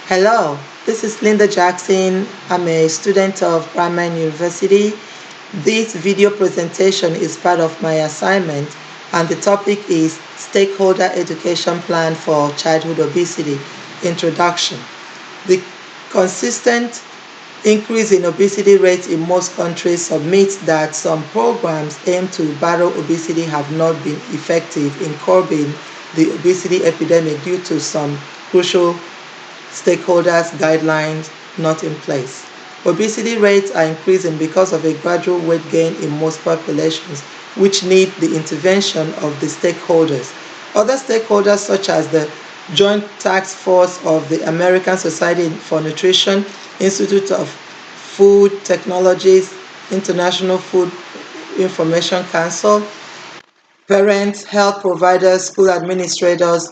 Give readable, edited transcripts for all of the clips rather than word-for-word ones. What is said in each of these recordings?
Hello, this is Linda Jackson. I'm a student of Brahman University. This video presentation is part of my assignment, and the topic is Stakeholder Education Plan for Childhood Obesity Introduction. The consistent increase in obesity rates in most countries submits that some programs aimed to battle obesity have not been effective in curbing the obesity epidemic due to some crucial stakeholders' guidelines not in place. Obesity rates are increasing because of a gradual weight gain in most populations, which need the intervention of the stakeholders. Other stakeholders, such as the Joint Task Force of the American Society for Nutrition, Institute of Food Technologies, International Food Information Council, parents, health providers, school administrators,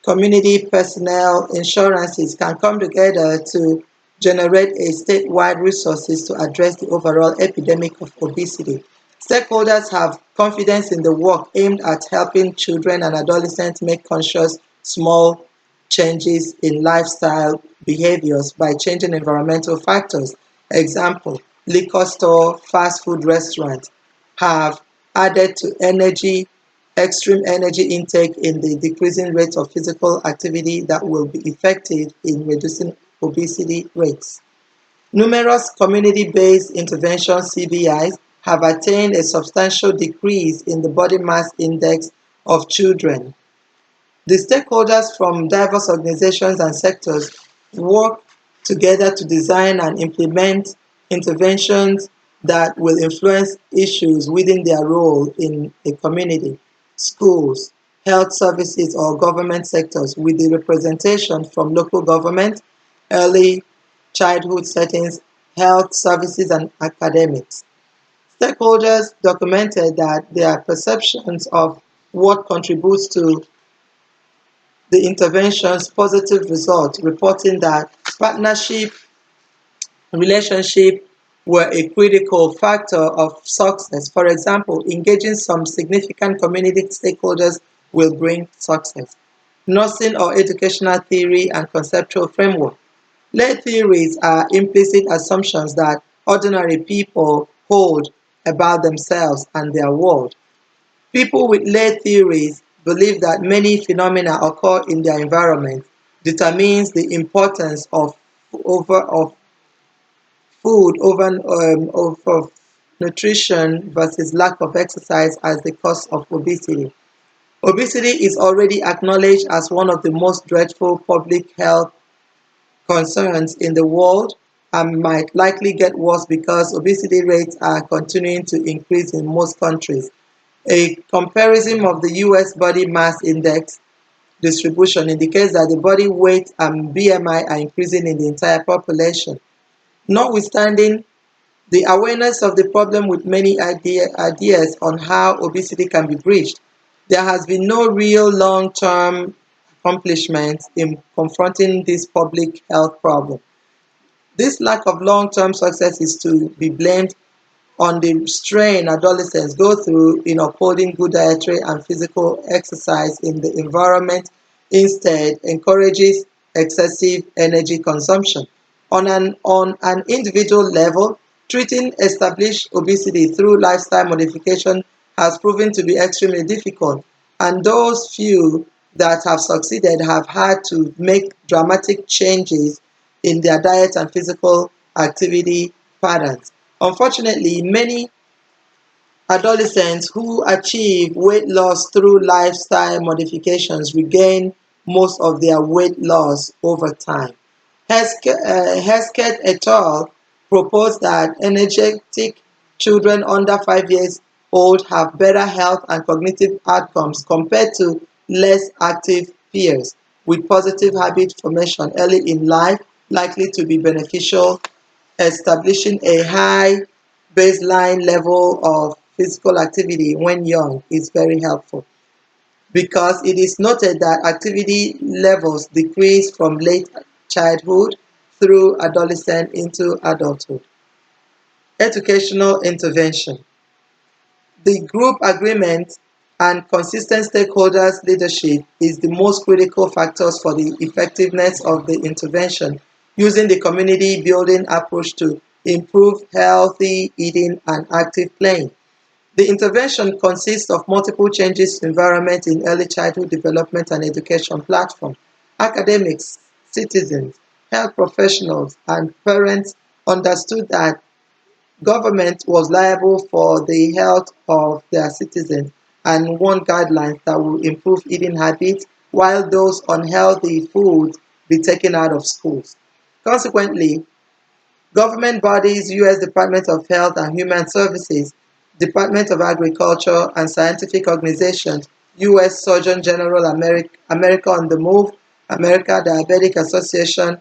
community personnel, insurances can come together to generate a statewide resources to address the overall epidemic of obesity. Stakeholders have confidence in the work aimed at helping children and adolescents make conscious small changes in lifestyle behaviors by changing environmental factors. Example, liquor store, fast food restaurants have added to extreme energy intake in the decreasing rate of physical activity that will be effective in reducing obesity rates. Numerous community-based interventions (CBIs) have attained a substantial decrease in the body mass index of children. The stakeholders from diverse organizations and sectors work together to design and implement interventions that will influence issues within their role in a community, schools, health services, or government sectors, with the representation from local government, early childhood settings, health services, and academics. Stakeholders documented that their perceptions of what contributes to the intervention's positive result, reporting that partnership relationship were a critical factor of success. For example, engaging some significant community stakeholders will bring success. Nursing or educational theory and conceptual framework. Lay theories are implicit assumptions that ordinary people hold about themselves and their world. People with lay theories believe that many phenomena occur in their environment determines the importance of food over nutrition versus lack of exercise as the cause of obesity. Obesity is already acknowledged as one of the most dreadful public health concerns in the world and might likely get worse because obesity rates are continuing to increase in most countries. A comparison of the US body mass index distribution indicates that the body weight and BMI are increasing in the entire population. Notwithstanding the awareness of the problem with many ideas on how obesity can be bridged, there has been no real long-term accomplishment in confronting this public health problem. This lack of long-term success is to be blamed on the strain adolescents go through in upholding good dietary and physical exercise in the environment instead encourages excessive energy consumption. On an individual level, treating established obesity through lifestyle modification has proven to be extremely difficult, and those few that have succeeded have had to make dramatic changes in their diet and physical activity patterns. Unfortunately, many adolescents who achieve weight loss through lifestyle modifications regain most of their weight loss over time. Hesketh et al. Proposed that energetic children under 5 years old have better health and cognitive outcomes compared to less active peers, with positive habit formation early in life likely to be beneficial. Establishing a high baseline level of physical activity when young is very helpful because it is noted that activity levels decrease from late childhood through adolescence into adulthood. Educational intervention. The group agreement and consistent stakeholders leadership is the most critical factors for the effectiveness of the intervention, using the community building approach to improve healthy eating and active playing. The intervention consists of multiple changes to environment in early childhood development and education platform. Academics, citizens, health professionals, and parents understood that government was liable for the health of their citizens and want guidelines that will improve eating habits while those unhealthy foods be taken out of schools. Consequently, government bodies, U.S. Department of Health and Human Services, Department of Agriculture, and scientific organizations, U.S. Surgeon General America on the Move, American Diabetic Association,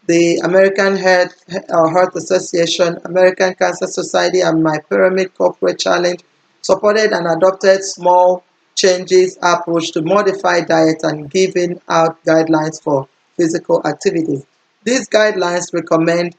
the American Heart Association, American Cancer Society, and My Pyramid Corporate Challenge supported and adopted small changes approach to modify diet and giving out guidelines for physical activities. These guidelines recommend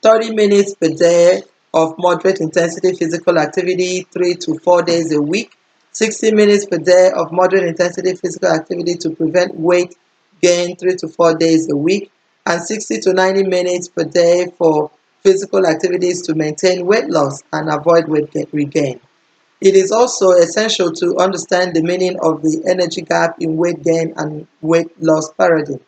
30 minutes per day of moderate intensity physical activity 3 to 4 days a week, 60 minutes per day of moderate intensity physical activity to prevent weight gain 3 to 4 days a week, and 60 to 90 minutes per day for physical activities to maintain weight loss and avoid regain. It is also essential to understand the meaning of the energy gap in weight gain and weight loss paradigm.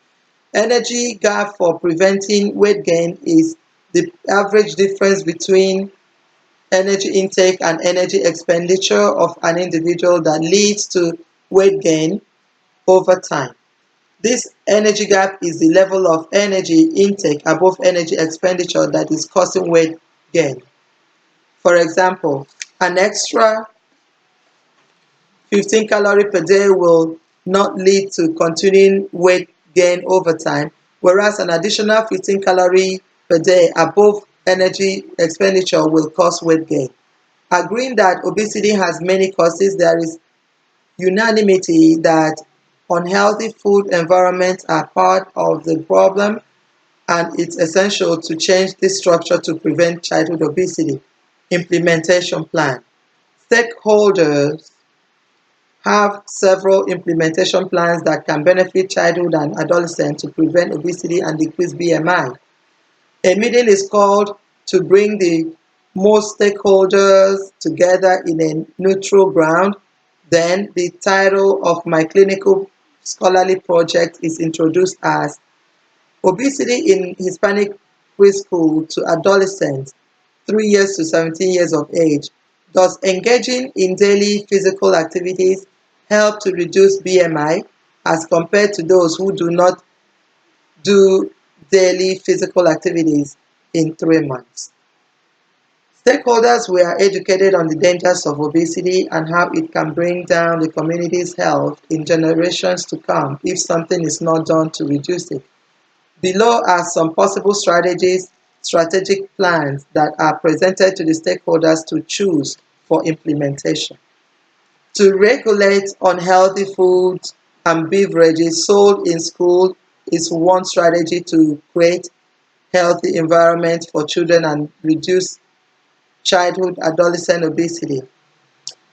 Energy gap for preventing weight gain is the average difference between energy intake and energy expenditure of an individual that leads to weight gain over time. This energy gap is the level of energy intake above energy expenditure that is causing weight gain. For example, an extra 15 calories per day will not lead to continuing weight gain over time, whereas an additional 15 calories per day above energy expenditure will cause weight gain. Agreeing that obesity has many causes, there is unanimity that unhealthy food environments are part of the problem, and it's essential to change this structure to prevent childhood obesity. Implementation plan. Stakeholders have several implementation plans that can benefit childhood and adolescents to prevent obesity and decrease BMI. A meeting is called to bring the most stakeholders together in a neutral ground. Then the title of my clinical scholarly project is introduced as Obesity in Hispanic Preschool to Adolescents 3 years to 17 years of age. Does engaging in daily physical activities help to reduce BMI as compared to those who do not do daily physical activities in 3 months? Stakeholders were educated on the dangers of obesity and how it can bring down the community's health in generations to come if something is not done to reduce it. Below are some possible strategic plans that are presented to the stakeholders to choose for implementation. To regulate unhealthy foods and beverages sold in school is one strategy to create healthy environment for children and reduce childhood adolescent obesity.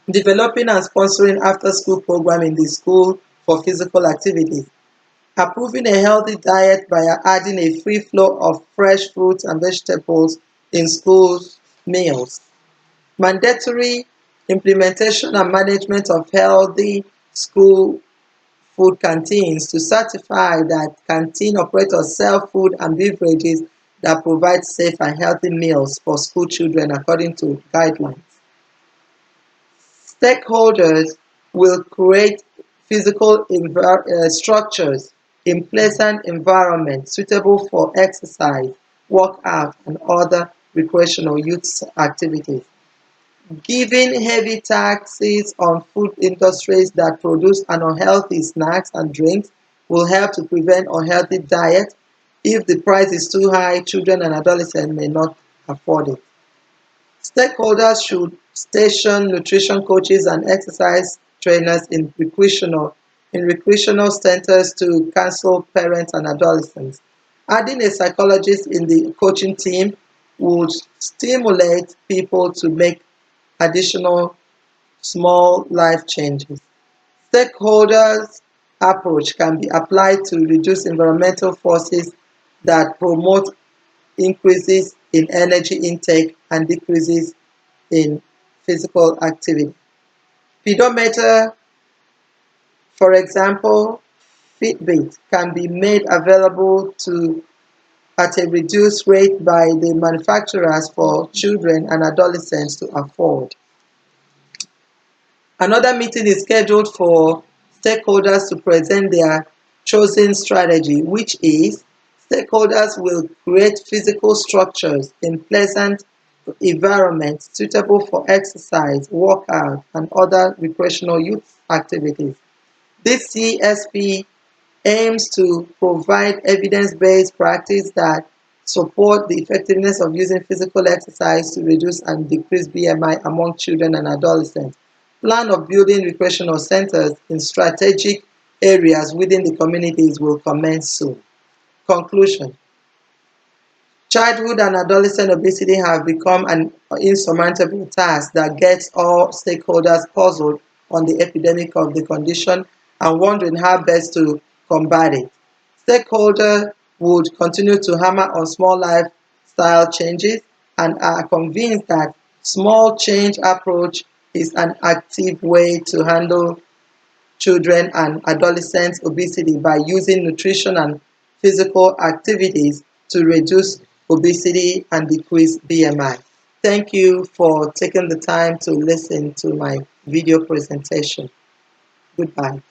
Developing and sponsoring after-school program in the school for physical activities. Approving a healthy diet by adding a free flow of fresh fruits and vegetables in school meals. Mandatory implementation and management of healthy school food canteens to certify that canteen operators sell food and beverages that provide safe and healthy meals for school children according to guidelines. Stakeholders will create physical structures in pleasant environments suitable for exercise, workout, and other recreational youth activities. Giving heavy taxes on food industries that produce unhealthy snacks and drinks will help to prevent unhealthy diet. If the price is too high, children and adolescents may not afford it. Stakeholders should station nutrition coaches and exercise trainers in recreational centers to counsel parents and adolescents. Adding a psychologist in the coaching team would stimulate people to make additional small life changes. Stakeholders' approach can be applied to reduce environmental forces that promote increases in energy intake and decreases in physical activity. Pedometer, for example, Fitbit, can be made available at a reduced rate by the manufacturers for children and adolescents to afford. Another meeting is scheduled for stakeholders to present their chosen strategy, which is stakeholders will create physical structures in pleasant environments suitable for exercise, workout, and other recreational youth activities. This CSP aims to provide evidence-based practice that support the effectiveness of using physical exercise to reduce and decrease BMI among children and adolescents. Plan of building recreational centers in strategic areas within the communities will commence soon. Conclusion. Childhood and adolescent obesity have become an insurmountable task that gets all stakeholders puzzled on the epidemic of the condition and wondering how best to combat it. Stakeholders would continue to hammer on small lifestyle changes and are convinced that small change approach is an active way to handle children and adolescents' obesity by using nutrition and physical activities to reduce obesity and decrease BMI. Thank you for taking the time to listen to my video presentation. Goodbye.